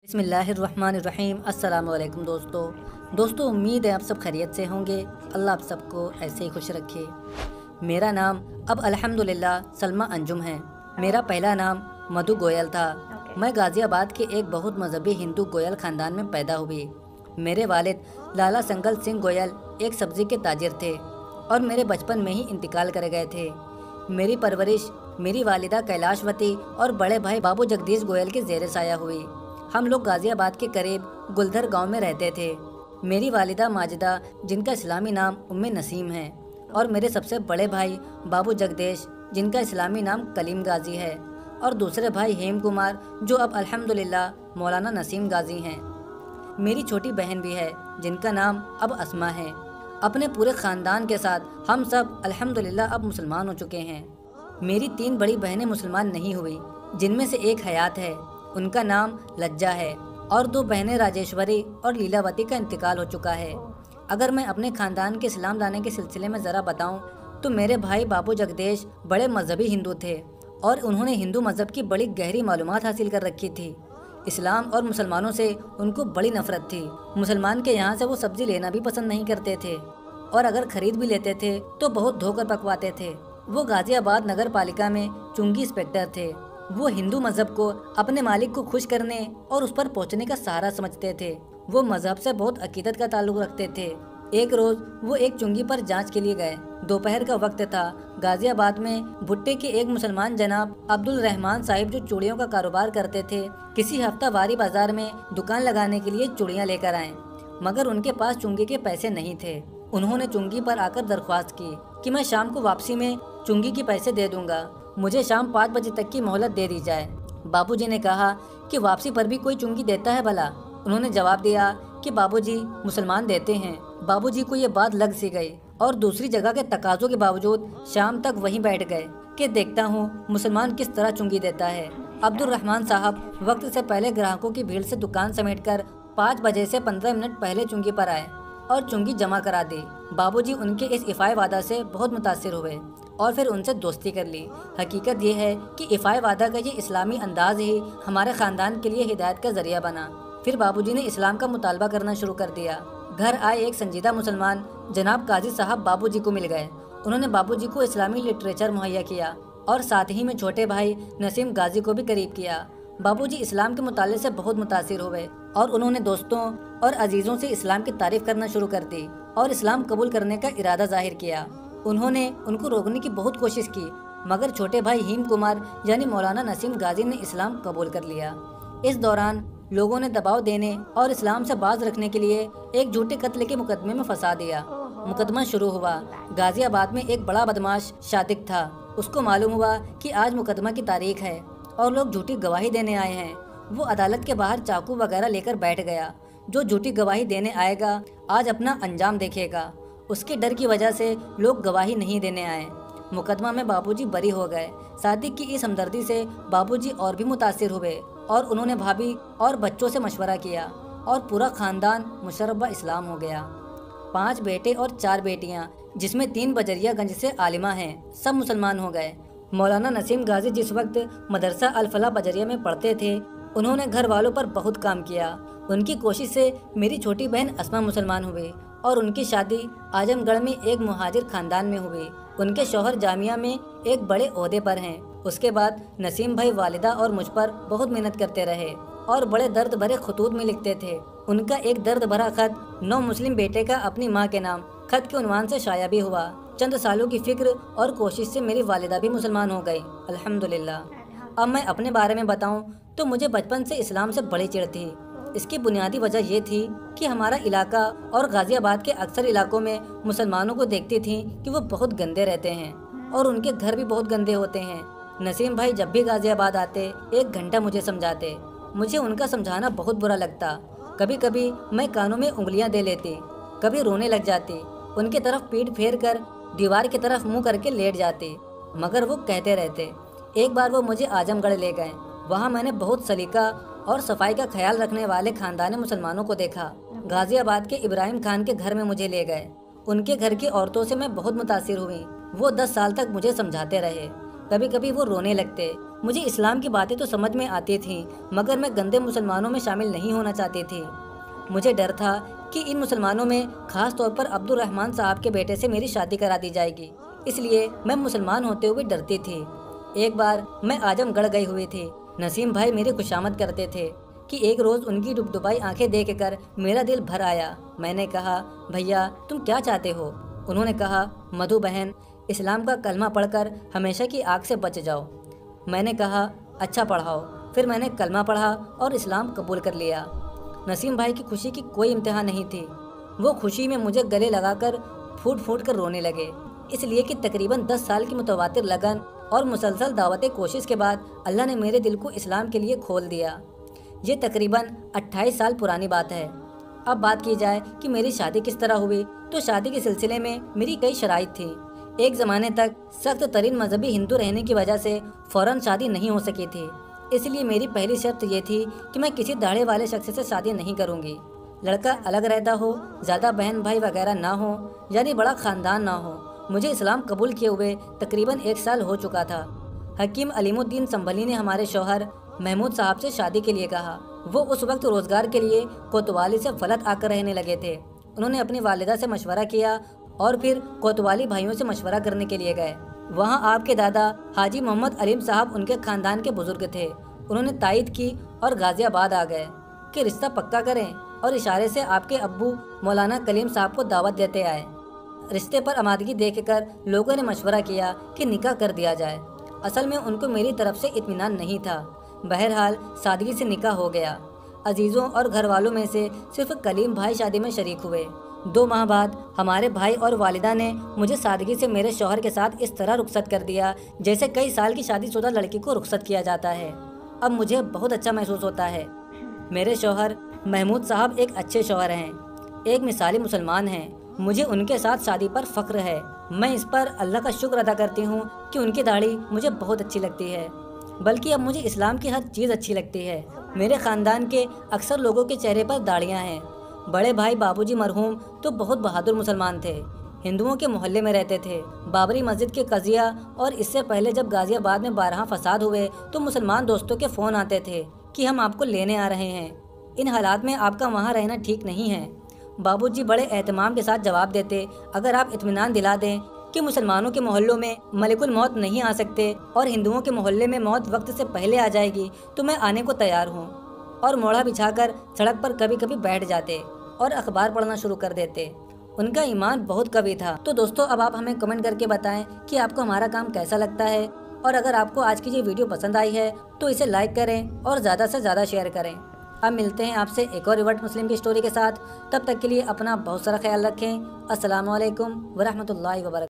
बिस्मिल्लाहिर्रहमानिर्रहीम। अस्सलाम वालेकुम दोस्तों, उम्मीद है आप सब खैरियत से होंगे। अल्लाह आप सबको ऐसे ही खुश रखे। मेरा नाम अब अल्हम्दुलिल्लाह सलमा अंजुम है। मेरा पहला नाम मधु गोयल था। मैं गाज़ियाबाद के एक बहुत मजहबी हिंदू गोयल ख़ानदान में पैदा हुई। मेरे वालिद लाला संगल सिंह गोयल एक सब्ज़ी के ताजिर थे और मेरे बचपन में ही इंतकाल कर गए थे। मेरी परवरिश मेरी वालिदा कैलाशवती और बड़े भाई बाबू जगदीश गोयल के ज़ेर साया हुई। हम लोग गाज़ियाबाद के करीब गुलधर गांव में रहते थे। मेरी वालिदा माजिदा, जिनका इस्लामी नाम उम्मे नसीम है, और मेरे सबसे बड़े भाई बाबू जगदीश, जिनका इस्लामी नाम कलीम गाजी है, और दूसरे भाई हेम कुमार, जो अब अल्हम्दुलिल्लाह मौलाना नसीम गाजी हैं। मेरी छोटी बहन भी है, जिनका नाम अब अस्मा है। अपने पूरे ख़ानदान के साथ हम सब अल्हम्दुलिल्लाह अब मुसलमान हो चुके हैं। मेरी 3 बड़ी बहनें मुसलमान नहीं हुई, जिनमें से एक हयात है, उनका नाम लज्जा है, और 2 बहनें राजेश्वरी और लीलावती का इंतकाल हो चुका है। अगर मैं अपने ख़ानदान के इस्लाम लाने के सिलसिले में ज़रा बताऊं, तो मेरे भाई बाबू जगदीश बड़े मजहबी हिंदू थे और उन्होंने हिंदू मज़हब की बड़ी गहरी मालूमात हासिल कर रखी थी। इस्लाम और मुसलमानों से उनको बड़ी नफ़रत थी। मुसलमान के यहाँ से वो सब्ज़ी लेना भी पसंद नहीं करते थे, और अगर ख़रीद भी लेते थे तो बहुत धोकर पकवाते थे। वो गाज़ियाबाद नगर पालिका में चुंगी इंस्पेक्टर थे। वो हिंदू मज़हब को अपने मालिक को खुश करने और उस पर पहुंचने का सहारा समझते थे। वो मज़हब से बहुत अकीदत का ताल्लुक़ रखते थे। एक रोज़ वो एक चुंगी पर जांच के लिए गए। दोपहर का वक्त था। गाज़ियाबाद में भुट्टे के एक मुसलमान जनाब अब्दुल रहमान साहिब, जो चूड़ियों का कारोबार करते थे, किसी हफ्तावारी बाजार में दुकान लगाने के लिए चूड़ियाँ लेकर आए, मगर उनके पास चुंगी के पैसे नहीं थे। उन्होंने चुंगी पर आकर दरख्वास्त की कि मैं शाम को वापसी में चुंगी के पैसे दे दूंगा, मुझे शाम 5 बजे तक की मोहलत दे दी जाए। बाबूजी ने कहा कि वापसी पर भी कोई चुंगी देता है भला? उन्होंने जवाब दिया कि बाबूजी, मुसलमान देते हैं। बाबूजी को ये बात लग सी गई और दूसरी जगह के तकाज़ों के बावजूद शाम तक वहीं बैठ गए कि देखता हूँ मुसलमान किस तरह चुंगी देता है। अब्दुल रहमान साहब वक्त से पहले ग्राहकों की भीड़ से दुकान समेटकर 5 बजे से 15 मिनट पहले चुंगी पर आए और चुंगी जमा करा दी। बाबूजी उनके इस इफ़ाए वादा से बहुत मुतासिर हुए और फिर उनसे दोस्ती कर ली। हकीकत ये है कि इफ़ाए वादा का ये इस्लामी अंदाज ही हमारे ख़ानदान के लिए हिदायत का ज़रिया बना। फिर बाबूजी ने इस्लाम का मुतालबा करना शुरू कर दिया। घर आए एक संजीदा मुसलमान जनाब काजी साहब बाबूजी को मिल गए। उन्होंने बाबूजी को इस्लामी लिटरेचर मुहैया किया और साथ ही में छोटे भाई नसीम गाजी को भी करीब किया। बाबूजी इस्लाम के मुताले से बहुत मुतासिर हुए और उन्होंने दोस्तों और अजीज़ों से इस्लाम की तारीफ़ करना शुरू कर दी और इस्लाम कबूल करने का इरादा ज़ाहिर किया। उन्होंने उनको रोकने की बहुत कोशिश की, मगर छोटे भाई हेम कुमार यानी मौलाना नसीम गाजी ने इस्लाम कबूल कर लिया। इस दौरान लोगों ने दबाव देने और इस्लाम से बाज रखने के लिए एक झूठे कत्ल के मुकदमे में फंसा दिया। मुकदमा शुरू हुआ। गाज़ियाबाद में एक बड़ा बदमाश शादिक था। उसको मालूम हुआ कि आज मुकदमा की तारीख है और लोग झूठी गवाही देने आए हैं। वो अदालत के बाहर चाकू वगैरह लेकर बैठ गया। जो झूठी गवाही देने आएगा आज अपना अंजाम देखेगा। उसके डर की वजह से लोग गवाही नहीं देने आए। मुकदमा में बाबूजी बरी हो गए। सादिक की इस हमदर्दी से बाबूजी और भी मुतासिर हुए और उन्होंने भाभी और बच्चों से मशवरा किया और पूरा ख़ानदान मुशर्रफ इस्लाम हो गया। 5 बेटे और 4 बेटियां, जिसमें 3 बजरियागंज से आलिमा हैं, सब मुसलमान हो गए। मौलाना नसीम गाजी जिस वक्त मदरसा अल फलाह बजरिया में पढ़ते थे, उन्होंने घर वालों पर बहुत काम किया। उनकी कोशिश से मेरी छोटी बहन अस्मा मुसलमान हुई और उनकी शादी आजमगढ़ में एक मुहाजिर ख़ानदान में हुई। उनके शौहर जामिया में एक बड़े ओहदे पर हैं। उसके बाद नसीम भाई वालिदा और मुझ पर बहुत मेहनत करते रहे और बड़े दर्द भरे खतूत में लिखते थे। उनका एक दर्द भरा खत 9 मुस्लिम बेटे का अपनी माँ के नाम खत के उन्वान से शाया भी हुआ। चंद सालों की फ़िक्र और कोशिश से मेरी वालिदा भी मुसलमान हो गई, अल्हम्दुलिल्लाह। अब मैं अपने बारे में बताऊं तो मुझे बचपन से इस्लाम से बड़ी चिढ़ थी। इसकी बुनियादी वजह ये थी कि हमारा इलाका और गाज़ियाबाद के अक्सर इलाकों में मुसलमानों को देखती थी कि वो बहुत गंदे रहते हैं और उनके घर भी बहुत गंदे होते हैं। नसीम भाई जब भी गाज़ियाबाद आते 1 घंटा मुझे समझाते। मुझे उनका समझाना बहुत बुरा लगता। कभी कभी मैं कानों में उंगलियां दे लेती, कभी रोने लग जाती। उनके तरफ पीठ फेर कर दीवार की तरफ मुँह करके लेट जाती, मगर वो कहते रहते। एक बार वो मुझे आजमगढ़ ले गए। वहाँ मैंने बहुत सलीका और सफाई का ख्याल रखने वाले ख़ानदानी मुसलमानों को देखा। गाज़ियाबाद के इब्राहिम खान के घर में मुझे ले गए। उनके घर की औरतों से मैं बहुत मुतासिर हुई। वो 10 साल तक मुझे समझाते रहे। कभी कभी वो रोने लगते। मुझे इस्लाम की बातें तो समझ में आती थीं, मगर मैं गंदे मुसलमानों में शामिल नहीं होना चाहती थी। मुझे डर था कि इन मुसलमानों में खास तौर पर अब्दुल रहमान साहब के बेटे से मेरी शादी करा दी जाएगी, इसलिए मैं मुसलमान होते हुए डरती थी। एक बार मैं आजमगढ़ गई हुई थी। नसीम भाई मेरी खुशामद करते थे कि एक रोज़ उनकी डुबडुबाई आंखें देखकर मेरा दिल भर आया। मैंने कहा, भैया तुम क्या चाहते हो? उन्होंने कहा, मधु बहन, इस्लाम का कलमा पढ़कर हमेशा की आग से बच जाओ। मैंने कहा, अच्छा पढ़ाओ। फिर मैंने कलमा पढ़ा और इस्लाम कबूल कर लिया। नसीम भाई की खुशी की कोई इम्तिहान नहीं थी। वो खुशी में मुझे गले लगाकर फूट फूट कर रोने लगे, इसलिए कि तकरीबन 10 साल की मुतवातिर लगन और मुसलसल दावत कोशिश के बाद अल्लाह ने मेरे दिल को इस्लाम के लिए खोल दिया। ये तकरीबन 28 साल पुरानी बात है। अब बात की जाए कि मेरी शादी किस तरह हुई, तो शादी के सिलसिले में मेरी कई शराइत थी। एक ज़माने तक सख्त तरीन मजहबी हिंदू रहने की वजह से फ़ौरन शादी नहीं हो सकी थी, इसलिए मेरी पहली शर्त ये थी कि मैं किसी दाढ़े वाले शख्स से शादी नहीं करूँगी। लड़का अलग रहता हो, ज़्यादा बहन भाई वगैरह ना हो, यानी बड़ा ख़ानदान ना हो। मुझे इस्लाम कबूल किए हुए तकरीबन 1 साल हो चुका था। हकीम अलीमुद्दीन संभली ने हमारे शौहर महमूद साहब से शादी के लिए कहा। वो उस वक्त रोज़गार के लिए कोतवाली से फलत आकर रहने लगे थे। उन्होंने अपनी वालिदा से मशवरा किया और फिर कोतवाली भाइयों से मशवरा करने के लिए गए। वहाँ आपके दादा हाजी मोहम्मद अलीम साहब उनके ख़ानदान के बुजुर्ग थे। उन्होंने तायद की और गाज़ियाबाद आ गए कि रिश्ता पक्का करें, और इशारे से आपके अब्बू मौलाना कलीम साहब को दावत देते आए। रिश्ते पर आमादगी देखकर लोगों ने मशवरा किया कि निकाह कर दिया जाए। असल में उनको मेरी तरफ से इत्मीनान नहीं था। बहरहाल सादगी से निकाह हो गया। अजीज़ों और घर वालों में से सिर्फ कलीम भाई शादी में शरीक हुए। 2 माह बाद हमारे भाई और वालिदा ने मुझे सादगी से मेरे शौहर के साथ इस तरह रुखसत कर दिया जैसे कई साल की शादीशुदा लड़की को रुखसत किया जाता है। अब मुझे बहुत अच्छा महसूस होता है। मेरे शौहर महमूद साहब एक अच्छे शौहर हैं, एक मिसाली मुसलमान हैं। मुझे उनके साथ शादी पर फ़ख्र है। मैं इस पर अल्लाह का शुक्र अदा करती हूँ कि उनकी दाढ़ी मुझे बहुत अच्छी लगती है, बल्कि अब मुझे इस्लाम की हर चीज़ अच्छी लगती है। मेरे ख़ानदान के अक्सर लोगों के चेहरे पर दाढ़ियाँ हैं। बड़े भाई बाबूजी मरहूम तो बहुत बहादुर मुसलमान थे, हिंदुओं के मोहल्ले में रहते थे। बाबरी मस्जिद के कज़िया और इससे पहले जब गाज़ियाबाद में 12 फसाद हुए तो मुसलमान दोस्तों के फ़ोन आते थे कि हम आपको लेने आ रहे हैं, इन हालात में आपका वहाँ रहना ठीक नहीं है। बाबूजी बड़े एहतमाम के साथ जवाब देते, अगर आप इत्मीनान दिला दें कि मुसलमानों के मोहल्लों में मलिकुल मौत नहीं आ सकते और हिंदुओं के मोहल्ले में मौत वक्त से पहले आ जाएगी, तो मैं आने को तैयार हूँ। और मोड़ा बिछाकर सड़क पर कभी कभी बैठ जाते और अखबार पढ़ना शुरू कर देते। उनका ईमान बहुत कवी था। तो दोस्तों, अब आप हमें कमेंट करके बताएं कि आपको हमारा काम कैसा लगता है, और अगर आपको आज की ये वीडियो पसंद आई है तो इसे लाइक करें और ज़्यादा से ज़्यादा शेयर करें। अब मिलते हैं आपसे एक और रिवर्ट मुस्लिम की स्टोरी के साथ। तब तक के लिए अपना बहुत सारा ख्याल रखें। अस्सलामु अलैकुम वरहमतुल्लाहि वबरकातुहू।